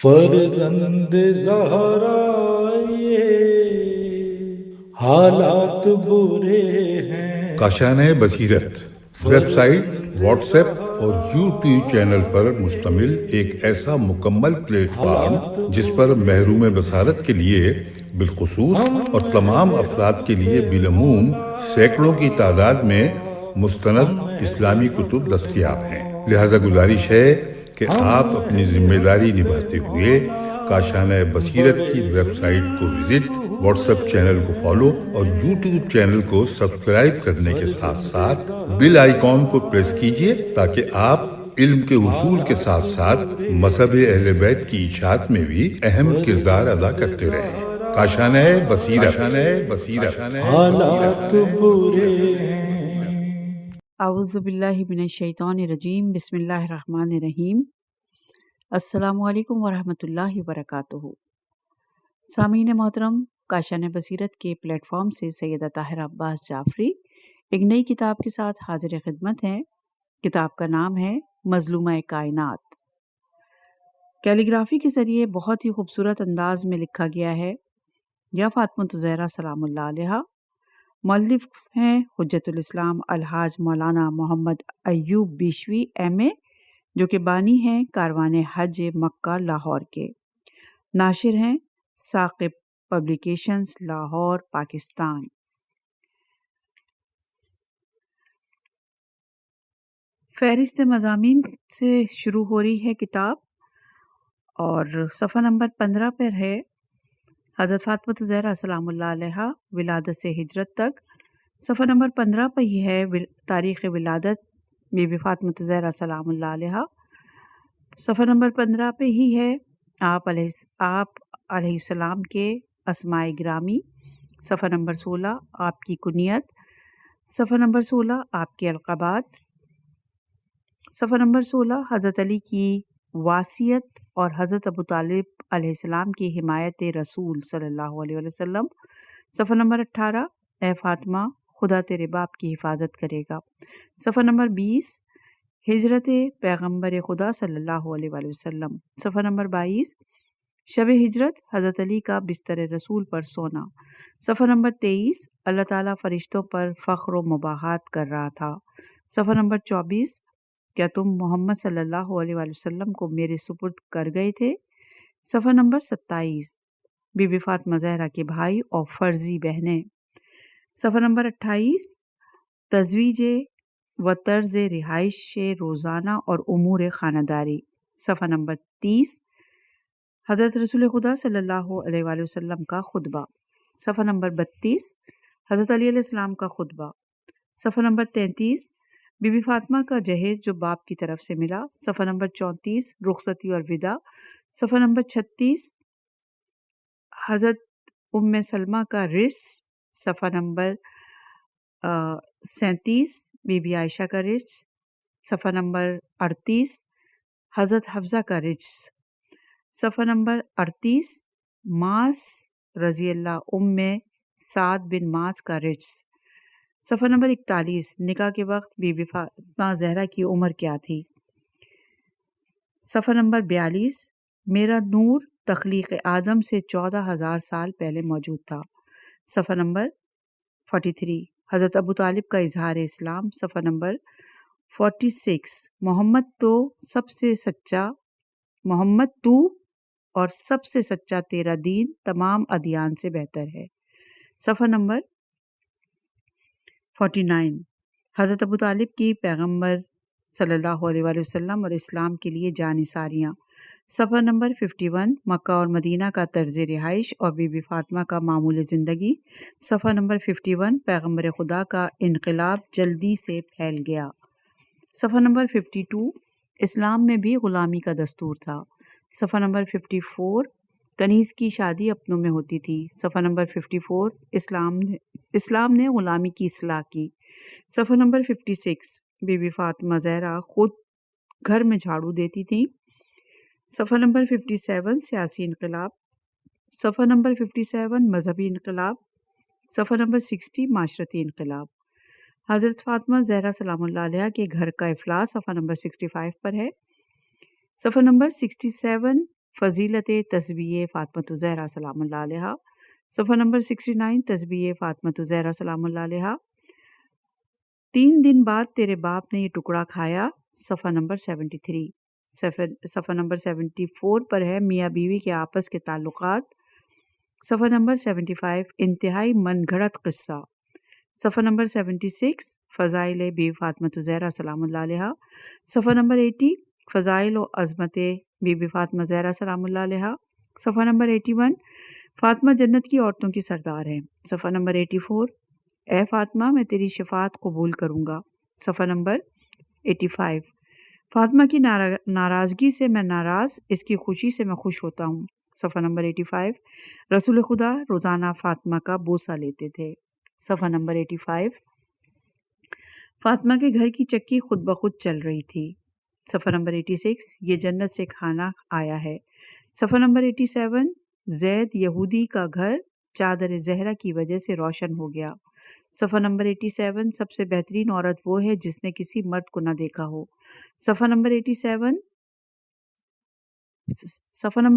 فرزند زہرا یہ حالات برے ہیں۔ کاشانۂ بصیرت ویب سائٹ، واٹس ایپ اور یوٹیوب چینل پر مشتمل ایک ایسا مکمل پلیٹ فارم جس پر محروم بصارت کے لیے بالخصوص اور تمام افراد کے لیے بالعموم سینکڑوں کی تعداد میں مستند اسلامی کتب دستیاب ہیں۔ لہذا گزارش ہے کہ آپ اپنی ذمہ داری نبھاتے ہوئے کاشانۂ بصیرت کی ویب سائٹ کو وزٹ، واٹس ایپ چینل کو فالو اور یوٹیوب چینل کو سبسکرائب کرنے کے ساتھ ساتھ بیل آئیکن کو پریس کیجئے تاکہ آپ علم کے حصول کے ساتھ ساتھ مذہب اہل بیت کی اشاعت میں بھی اہم کردار ادا کرتے رہیں۔ کاشانۂ بصیرت۔ حالات برے ہیں۔ اعوذ باللہ من الشیطان الرجیم، بسم اللہ الرحمن الرحیم۔ السلام علیکم ورحمۃ اللہ وبرکاتہ۔ سامعین محترم، کاشانۂ بصیرت کے پلیٹ فارم سے سیدہ طاہرہ عباس جعفری ایک نئی کتاب کے ساتھ حاضر خدمت ہیں۔ کتاب کا نام ہے مظلومہ کائنات۔ کیلیگرافی کے ذریعے بہت ہی خوبصورت انداز میں لکھا گیا ہے۔ یا فاطمہ زہرا سلام اللہ علیہا۔ مؤلف ہیں حجت الاسلام الحاج مولانا محمد ایوب بیشوی ایم اے، جو کہ بانی ہیں کاروان حج مکہ لاہور کے۔ ناشر ہیں ثاقب پبلیکیشنز لاہور پاکستان۔ فہرست مضامین سے شروع ہو رہی ہے کتاب اور صفحہ نمبر 15 پر ہے حضرت فاطمہ زہرا سلام اللہ علیہا ولادت سے ہجرت تک۔ صفحہ نمبر 15 پہ ہی ہے تاریخ ولادت بی بی فاطمہ زہرا سلام اللہ علیہا۔ صفحہ نمبر 15 پہ ہی ہے آپ علیہ السلام کے اسماء گرامی۔ صفحہ نمبر 16 آپ کی کنیت۔ صفحہ نمبر 16 آپ کے القابات۔ صفحہ نمبر 16 حضرت علی کی وصیت اور حضرت ابو طالب علیہ السلام کی حمایت رسول صلی اللہ علیہ وسلم۔ صفحہ نمبر 18 اے فاطمہ خدا تیرے باپ کی حفاظت کرے گا۔ صفحہ نمبر 20 ہجرت پیغمبر خدا صلی اللہ علیہ وآلہ وسلم۔ صفحہ نمبر 22 شب ہجرت حضرت علی کا بستر رسول پر سونا۔ صفحہ نمبر 23 اللہ تعالیٰ فرشتوں پر فخر و مباحات کر رہا تھا۔ صفحہ نمبر 24 کیا تم محمد صلی اللہ علیہ وآلہ وسلم کو میرے سپرد کر گئے تھے۔ صفحہ نمبر 27 بی بی فاطمہ زہرا کے بھائی اور فرزی بہنیں۔ صفحہ نمبر 28 تزویج و طرز رہائش روزانہ اور امور خانہ داری۔ صفحہ نمبر 30 حضرت رسول خدا صلی اللہ علیہ وآلہ وسلم کا خطبہ۔ صفحہ نمبر 32 حضرت علی علیہ السلام کا خطبہ۔ صفحہ نمبر 33 بی بی فاطمہ کا جہیز جو باپ کی طرف سے ملا۔ صفحہ نمبر 34 رخصتی اور وداع۔ صفحہ نمبر 36 حضرت ام سلمہ کا رث۔ صفحہ نمبر 37 بی بی عائشہ کا رث۔ صفحہ نمبر 38 حضرت حفصہ کا رث۔ صفحہ نمبر 38 معاذ رضی اللہ ام سعد بن معاذ کا رث۔ صفحہ نمبر 41 نکاح کے وقت بی بی فاطمہ زہرا کی عمر کیا تھی۔ صفحہ نمبر 42 میرا نور تخلیق آدم سے 14,000 سال پہلے موجود تھا۔ صفحہ نمبر 43 حضرت ابو طالب کا اظہار اسلام۔ صفحہ نمبر 46 محمد تو اور سب سے سچا تیرا دین تمام ادیان سے بہتر ہے۔ صفحہ نمبر 49 حضرت ابو طالب کی پیغمبر صلی اللہ علیہ وآلہ وسلم اور اسلام کے لیے جانثاریاں۔ صفحہ نمبر 51 مکہ اور مدینہ کا طرز رہائش اور بی بی فاطمہ کا معمول زندگی۔ صفحہ نمبر 51 پیغمبر خدا کا انقلاب جلدی سے پھیل گیا۔ صفحہ نمبر 52 اسلام میں بھی غلامی کا دستور تھا۔ صفحہ نمبر 54 کنیز کی شادی اپنوں میں ہوتی تھی۔ صفحہ نمبر 54 اسلام نے غلامی کی اصلاح کی۔ صفحہ نمبر 56 بی بی فاطمہ زہرا خود گھر میں جھاڑو دیتی تھیں۔ صفحہ نمبر 57 سیاسی انقلاب۔ صفحہ نمبر 57 مذہبی انقلاب۔ صفحہ نمبر 60 معاشرتی انقلاب۔ حضرت فاطمہ زہرا سلام اللہ علیہ کے گھر کا افلاس صفحہ نمبر 65 پر ہے۔ صفحہ نمبر 67 فضیلت تسبیح فاطمۃ الزہرا سلام اللہ علیہا. صفحہ نمبر 69 تسبیح فاطمۃ الزہرا سلام اللہ علیہا. 3 دن بعد تیرے باپ نے یہ ٹکڑا کھایا. صفحہ نمبر 73. صفحہ نمبر 74 پر ہے میاں بیوی کے آپس کے تعلقات. صفحہ نمبر 75 انتہائی من گھڑت قصہ. صفحہ نمبر 76 فضائل بی فاطمۃ الزہرا سلام اللہ علیہا. صفحہ نمبر 80 فضائل و عظمت بی بی فاطمہ زہرا سلام اللہ علیہا. صفحہ نمبر 81 فاطمہ جنت کی عورتوں کی سردار ہیں. صفحہ نمبر 84 اے فاطمہ میں تیری شفاعت قبول کروں گا. صفحہ نمبر 85 فاطمہ کی ناراضگی سے میں ناراض، اس کی خوشی سے میں خوش ہوتا ہوں. صفحہ نمبر 85 رسول خدا روزانہ فاطمہ کا بوسہ لیتے تھے. صفحہ نمبر 85 فاطمہ کے گھر کی چکی خود بخود چل رہی تھی. صفحہ نمبر 86 یہ جنت سے کھانا آیا ہے. صفحہ نمبر 87 زید یہودی کا گھر چادر زہرا کی وجہ سے روشن ہو گیا. صفحہ نمبر 87 سب سے بہترین عورت وہ ہے جس نے کسی مرد کو نہ دیکھا ہو. صفحہ نمبر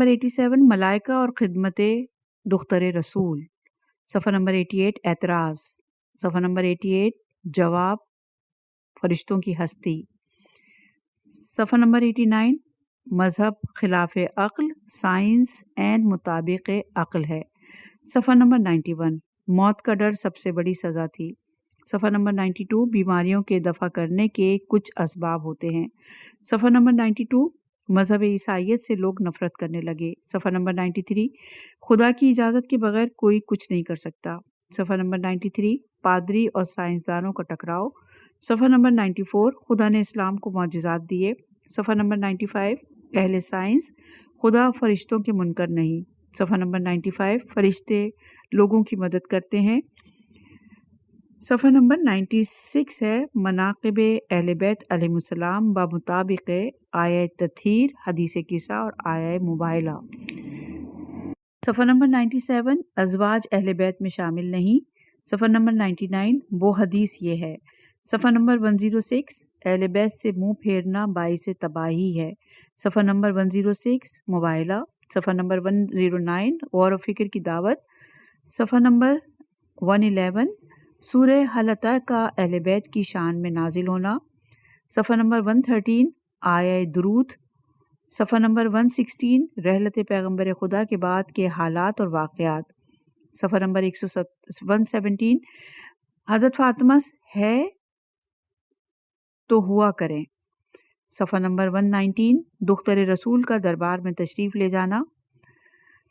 87 ملائکہ اور خدمت دختر رسول. صفحہ نمبر 88 اعتراض. صفحہ نمبر 88 جواب فرشتوں کی ہستی. صفحہ نمبر 89 مذہب خلاف عقل، سائنس عین مطابق عقل ہے. صفحہ نمبر 91 موت کا ڈر سب سے بڑی سزا تھی. صفحہ نمبر 92 بیماریوں کے دفع کرنے کے کچھ اسباب ہوتے ہیں. صفحہ نمبر 92 مذہب عیسائیت سے لوگ نفرت کرنے لگے. صفحہ نمبر 93 خدا کی اجازت کے بغیر کوئی کچھ نہیں کر سکتا. صفحہ نمبر 93 پادری اور سائنسدانوں کا ٹکراؤ. صفحہ نمبر 94 خدا نے اسلام کو معجزات دیے. صفحہ نمبر 95 اہل سائنس خدا فرشتوں کے منکر نہیں. صفحہ نمبر 95 فرشتے لوگوں کی مدد کرتے ہیں. صفحہ نمبر 96 ہے مناقب اہل بیت علیہ السلام بمطابق آیہ تطہیر، حدیث قصہ اور آیہ مباہلہ. صفحہ نمبر 97 ازواج اہل بیت میں شامل نہیں. صفحہ نمبر 99 وہ حدیث یہ ہے. صفحہ نمبر 106 اہل بیت سے منہ پھیرنا باعث تباہی ہے. صفحہ نمبر 106 مباہلہ. صفحہ نمبر 109 غور و فکر کی دعوت. صفحہ نمبر 111 سورہ حلقہ کا اہل بیت کی شان میں نازل ہونا. صفحہ نمبر 113 آیہ درود. صفحہ نمبر 116 رحلت پیغمبر خدا کے بعد کے حالات اور واقعات. صفحہ نمبر 117 حضرت فاطمہ ہے تو ہوا کریں. صفحہ نمبر 119 دختر رسول کا دربار میں تشریف لے جانا.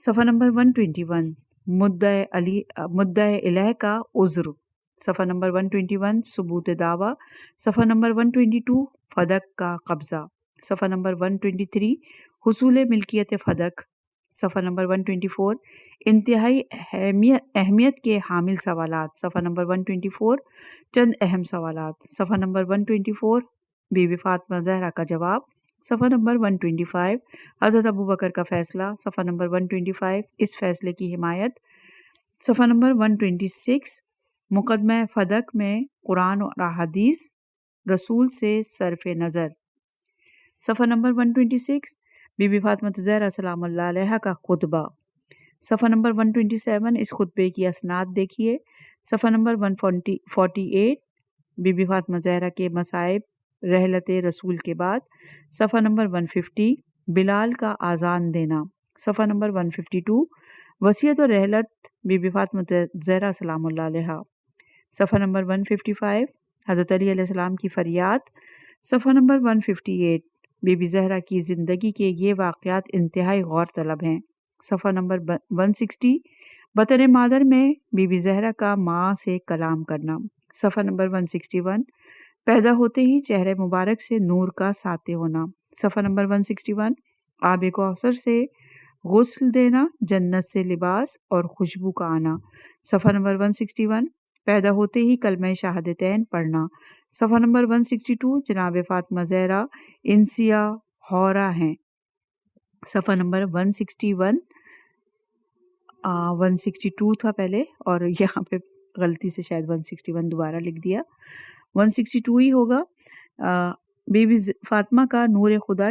صفحہ نمبر 121 مدعی الہ کا عذر. صفحہ نمبر 121 ثبوت دعویٰ. صفحہ نمبر 122 فدق کا قبضہ. صفحہ نمبر 123 حصول ملکیت فدق. صفحہ نمبر 124 انتہائی اہمیت کے حامل سوالات. صفحہ نمبر 124 چند اہم سوالات. صفحہ نمبر 124 بی بی فاطمہ زہرا کا جواب. صفحہ نمبر 125 حضرت ابوبکر کا فیصلہ. صفحہ نمبر 125 اس فیصلے کی حمایت. صفحہ نمبر 126 مقدمہ فدق میں قرآن اور احادیث رسول سے صرف نظر. صفحہ نمبر 126 بی بی فاطمہ زہرا سلام اللہ علیہا کا خطبہ. صفحہ نمبر 127 اس خطبے کی اسناد دیکھیے. صفحہ نمبر 148 بی بی فاطمہ زہرا کے مصائب رحلت رسول کے بعد. صفحہ نمبر 150 بلال کا اذان دینا. صفحہ نمبر 152 وصیت اور رحلت بی بی فاطمہ زہرا سلام اللہ علیہا. صفحہ نمبر 155 حضرت علی علیہ السلام کی فریاد. صفحہ نمبر 158 بی بی زہرا کی زندگی کے یہ واقعات انتہائی غور طلب ہیں. صفحہ نمبر 160 بطن مادر میں بی بی زہرا کا ماں سے کلام کرنا. صفحہ نمبر 161 پیدا ہوتے ہی چہرے مبارک سے نور کا ساطع ہونا. صفحہ نمبر 161 آب کوثر سے غسل دینا، جنت سے لباس اور خوشبو کا آنا. صفحہ نمبر 161 پیدا ہوتے ہی کلمہ شہادتین پڑھنا. صفحہ نمبر 162 جناب فاطمہ زہرا انسیہ حورہ ہیں. صفحہ نمبر 162 تھا پہلے اور یہاں پہ غلطی سے شاید 161 دوبارہ لکھ دیا. 162 ہی ہوگا. بی بی فاطمہ کا نور خدا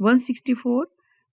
164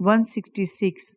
166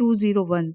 201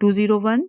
201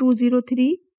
203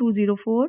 204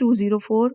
204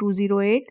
208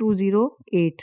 208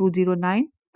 209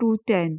210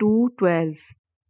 212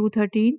213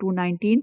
219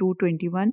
221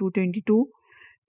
222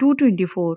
224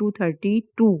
232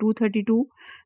232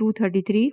233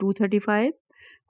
235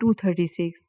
236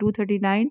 239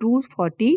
240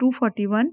241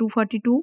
242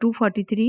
243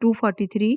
243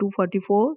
244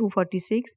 246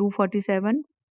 247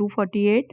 248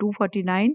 249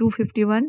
251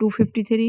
253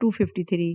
253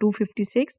256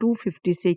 256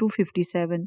257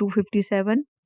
257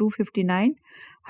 259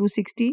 260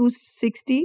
260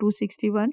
261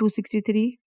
263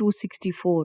264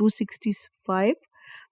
265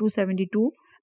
272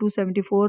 274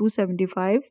275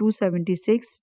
276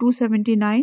279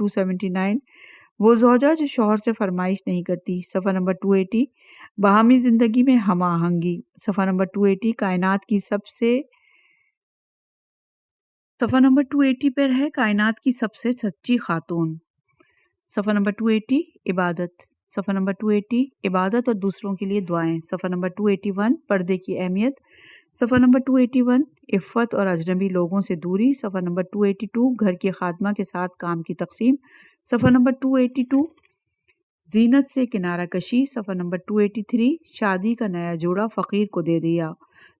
279 وہ زوجہ جو شوہر سے فرمائش نہیں کرتی۔ صفحہ نمبر 280 باہمی زندگی میں ہم آہنگی۔ صفحہ نمبر 280 صفحہ نمبر 280 پر ہے کائنات کی سب سے سچی خاتون۔ صفحہ نمبر 280 عبادت۔ صفحہ نمبر 280 عبادت اور دوسروں کے لیے دعائیں۔ صفحہ نمبر 281 پردے کی اہمیت۔ صفحہ نمبر 281 عفت اور اجنبی لوگوں سے دوری۔ صفحہ نمبر 282 گھر کی خادمہ کے ساتھ کام کی تقسیم۔ صفحہ نمبر 282 زینت سے کنارہ کشی۔ صفحہ نمبر 283 شادی کا نیا جوڑا فقیر کو دے دیا۔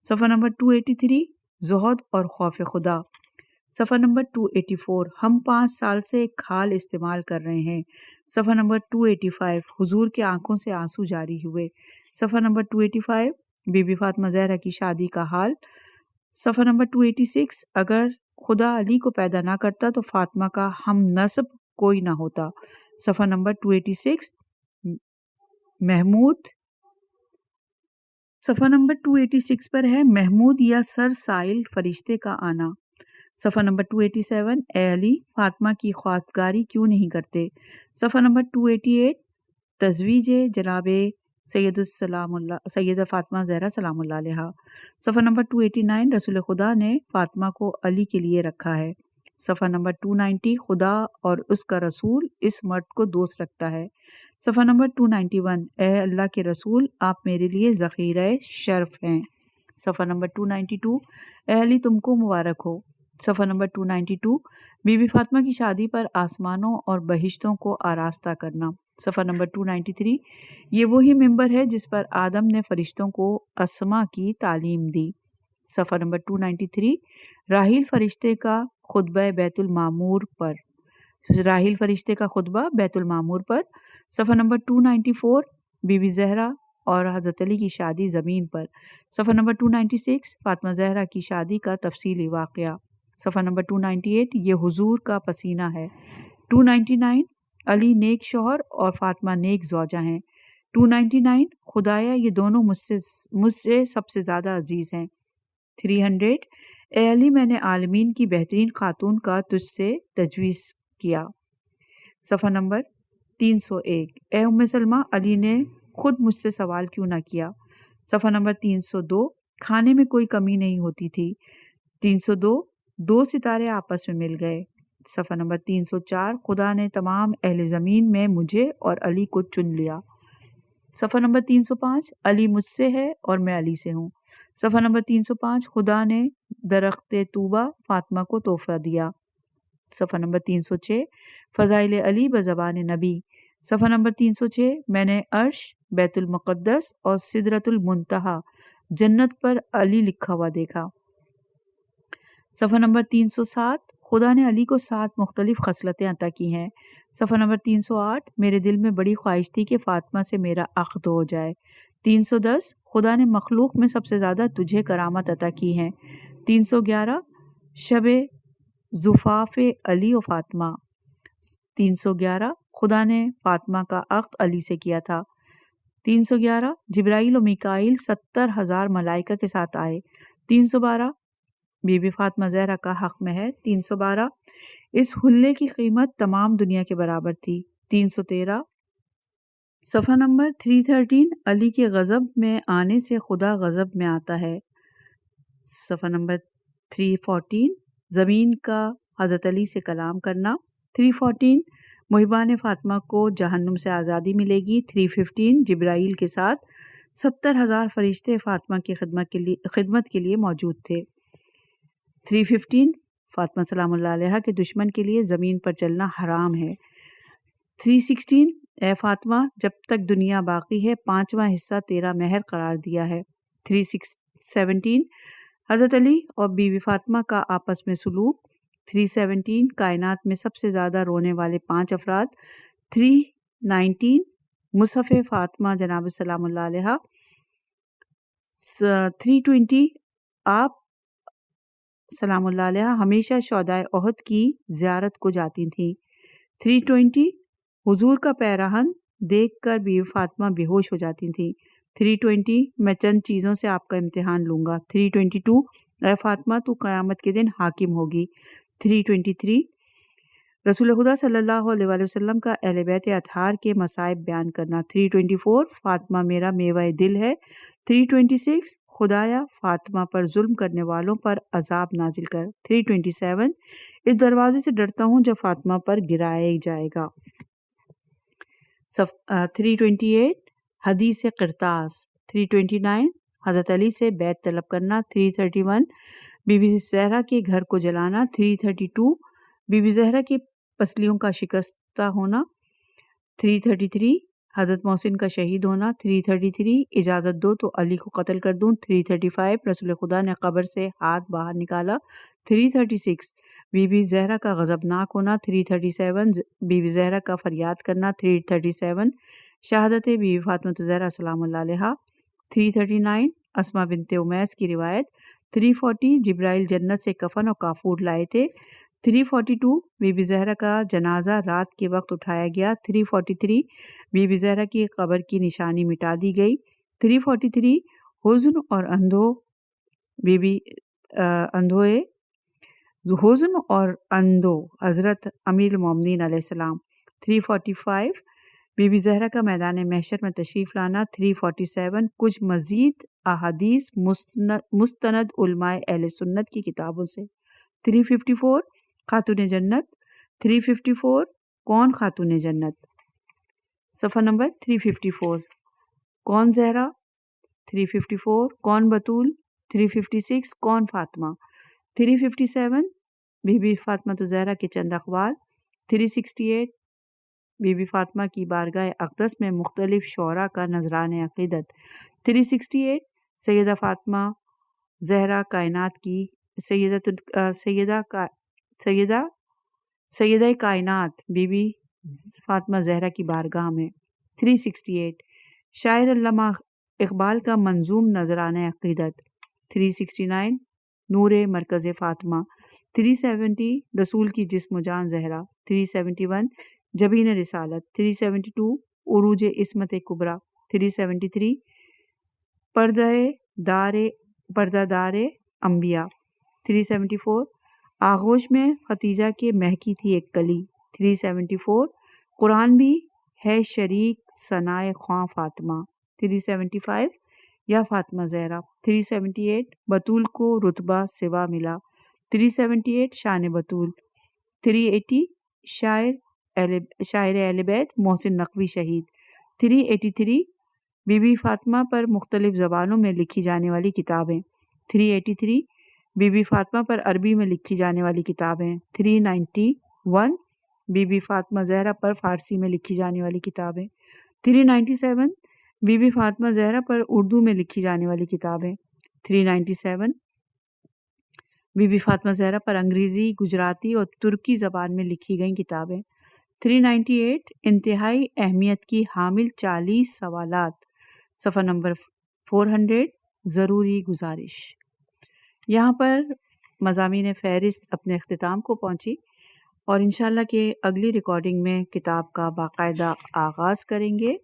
صفحہ نمبر 283 زہد اور خوف خدا۔ صفحہ نمبر 284 ہم 5 سال سے ایک کھال استعمال کر رہے ہیں۔ صفحہ نمبر 285 حضور کے آنکھوں سے آنسو جاری ہوئے۔ صفحہ نمبر 285 بی بی فاطمہ زہرا کی شادی کا حال۔ صفحہ نمبر 286 اگر خدا علی کو پیدا نہ کرتا تو فاطمہ کا ہم نسب کوئی نہ ہوتا۔ صفحہ نمبر 286 محمود۔ صفحہ نمبر 286 پر ہے محمود یا سر سائل فرشتے کا آنا۔ صفحہ نمبر 287 اے علی فاطمہ کی خواستگاری کیوں نہیں کرتے۔ صفحہ نمبر 288 تزویج جناب سیدہ فاطمہ زہرا سلام اللہ علیہا۔ صفحہ نمبر 289 رسول خدا نے فاطمہ کو علی کے لیے رکھا ہے۔ صفحہ نمبر 290 خدا اور اس کا رسول اس مرد کو دوست رکھتا ہے۔ صفحہ نمبر 291 اے اللہ کے رسول آپ میرے لیے ذخیرہ شرف ہیں۔ صفحہ نمبر 292 اے علی تم کو مبارک ہو۔ صفحہ نمبر 292 بی بی فاطمہ کی شادی پر آسمانوں اور بہشتوں کو آراستہ کرنا۔ صفحہ نمبر 293 یہ وہی ممبر ہے جس پر آدم نے فرشتوں کو اسما کی تعلیم دی۔ صفحہ نمبر 293 راحیل فرشتے کا خطبہ بیت المعمور پر۔ راحیل فرشتے کا خطبہ بیت المعمور پر۔ صفحہ نمبر 294 بی بی زہرا اور حضرت علی کی شادی زمین پر۔ صفحہ نمبر 296 فاطمہ زہرا کی شادی کا تفصیلی واقعہ۔ صفحہ نمبر 298 یہ حضور کا پسینہ ہے۔ 299 علی نیک شوہر اور فاطمہ نیک زوجہ ہیں۔ 299 خدایا یہ دونوں مجھ سے سب سے زیادہ عزیز ہیں۔ 300 اے علی میں نے عالمین کی بہترین خاتون کا تجھ سے تجویز کیا۔ صفحہ نمبر 301 اے ام سلمہ علی نے خود مجھ سے سوال کیوں نہ کیا۔ صفحہ نمبر 302 کھانے میں کوئی کمی نہیں ہوتی تھی۔ 302 2 ستارے آپس میں مل گئے۔ صفحہ نمبر 304 خدا نے تمام اہل زمین میں مجھے اور علی کو چن لیا۔ صفحہ نمبر 305 علی مجھ سے ہے اور میں علی سے ہوں۔ صفحہ نمبر 305 خدا نے درخت طوبہ فاطمہ کو تحفہ دیا۔ صفحہ نمبر 306 فضائل علی بزبان نبی۔ صفحہ نمبر 306 میں نے عرش بیت المقدس اور سدرۃ المنتہا جنت پر علی لکھا ہوا دیکھا۔ صفحہ نمبر 307 خدا نے علی کو 7 مختلف خصلتیں عطا کی ہیں۔ صفحہ نمبر 308 میرے دل میں بڑی خواہش تھی کہ فاطمہ سے میرا عقد ہو جائے۔ 310 خدا نے مخلوق میں سب سے زیادہ تجھے کرامت عطا کی ہیں۔ 311 شب زفاف علی و فاطمہ۔ 311 خدا نے فاطمہ کا عقد علی سے کیا تھا۔ 311 جبرائیل و میکائیل 70,000 ملائکہ کے ساتھ آئے۔ 312 بی بی فاطمہ زہرا کا حق میں ہے۔ 312 اس حلے کی قیمت تمام دنیا کے برابر تھی۔ 313 صفحہ نمبر 313 علی کے غضب میں آنے سے خدا غضب میں آتا ہے۔ صفحہ نمبر 314 زمین کا حضرت علی سے کلام کرنا۔ 314 محبان فاطمہ کو جہنم سے آزادی ملے گی۔ 315 جبرائیل کے ساتھ 70,000 فرشتے فاطمہ کی خدمت کے لیے موجود تھے۔ 315 فاطمہ سلام اللہ علیہا کے دشمن کے لیے زمین پر چلنا حرام ہے۔ 316 اے فاطمہ جب تک دنیا باقی ہے 5واں حصہ تیرا مہر قرار دیا ہے۔ 317 حضرت علی اور بی بی فاطمہ کا آپس میں سلوک۔ 317 کائنات میں سب سے زیادہ رونے والے 5 افراد۔ 319 مصحف فاطمہ جناب سلام اللہ علیہا۔ 320 آپ سلام اللہ علیہ ہمیشہ شہدائے احد کی زیارت کو جاتی تھیں۔ 320 حضور کا پیراہن دیکھ کر بی بی فاطمہ بے ہوش ہو جاتی تھیں۔ 320 میں چند چیزوں سے آپ کا امتحان لوں گا۔ 322 اے فاطمہ تو قیامت کے دن حاکم ہوگی۔ 323 رسول خدا صلی اللہ علیہ وآلہ وسلم کا اہل بیت اطہار کے مصائب بیان کرنا۔ 324 فاطمہ میرا میوہ دل ہے۔ 326 خدایا فاطمہ پر ظلم کرنے والوں پر عذاب نازل کر۔ 327 اس دروازے سے ڈرتا ہوں جب فاطمہ پر گرایا جائے گا۔ 328 حدیث قرطاس۔ 329 حضرت علی سے بیعت طلب کرنا۔ 331 بی بی زہرا کے گھر کو جلانا۔ 332 بی بی زہرا کی پسلیوں کا شکستہ ہونا۔ 333 حضرت محسن کا شہید ہونا۔ 333 اجازت دو تو علی کو قتل کر دوں۔ 335 رسول خدا نے قبر سے ہاتھ باہر نکالا۔ 336 بی بی زہرا کا غضبناک ہونا۔ 337 بی بی زہرا کا فریاد کرنا۔ 337 شہادت بی بی فاطمہ زہرا سلام اللہ علیہا۔ 339 اسما بنت امیس کی روایت۔ 340 جبرائیل جنت سے کفن اور کافور لائے تھے۔ 342 بی بی زہرا کا جنازہ رات کے وقت اٹھایا گیا۔ 343 بی بی زہرا کی قبر کی نشانی مٹا دی گئی۔ 343 حزن اور اندھو حضرت امیر المومنین علیہ السلام۔ 345 بی بی زہرا کا میدان محشر میں تشریف لانا۔ 347 کچھ مزید احادیث مستند علماء اہل سنت کی کتابوں سے۔ 354 خاتون جنت۔ 354 کون خاتون جنت؟ صفحہ نمبر 354 کون زہرا؟ 354 کون بطول؟ 356 کون فاطمہ؟ 357 بی بی فاطمہ زہرا کے چند اقوال۔ 368 بی بی فاطمہ کی بارگاہ اقدس میں مختلف شعراء کا نذران عقیدت۔ 368 سیدہ فاطمہ زہرا کائنات کی سیدہ کائنات بی بی فاطمہ زہرا کی بارگاہ میں۔ 368 شاعر علامہ اقبال کا منظوم نذران عقیدت۔ 369 نور مرکز فاطمہ۔ 370 رسول کی جسم و جان زہرا۔ 371 جبین رسالت۔ 372 عروج عصمت کبریٰ۔ 373 پردہ دار انبیاء۔ 374 آغوش میں ختیجہ کے مہکی تھی ایک کلی۔ 374 قرآن بھی ہے شریک ثنائے خواں فاطمہ۔ 375 یا فاطمہ زہرا۔ 378 بطول کو رتبہ سوا ملا۔ 378 شان بطول۔ 380 شاعر اہل بیت محسن نقوی شہید۔ 383 بی بی فاطمہ پر مختلف زبانوں میں لکھی جانے والی کتابیں۔ 383 بی بی فاطمہ پر عربی میں لکھی جانے والی کتابیں۔ 391 بی بی فاطمہ زہرا پر فارسی میں لکھی جانے والی کتابیں۔ 397 بی بی فاطمہ زہرا پر اردو میں لکھی جانے والی کتابیں۔ 397 بی بی فاطمہ زہرا پر انگریزی، گجراتی اور ترکی زبان میں لکھی گئیں کتابیں۔ 398 انتہائی اہمیت کی حامل 40 سوالات، صفحہ نمبر 400 ضروری گزارش۔ یہاں پر مضامین فہرست اپنے اختتام کو پہنچی اور انشاءاللہ کہ اگلی ریکارڈنگ میں کتاب کا باقاعدہ آغاز کریں گے۔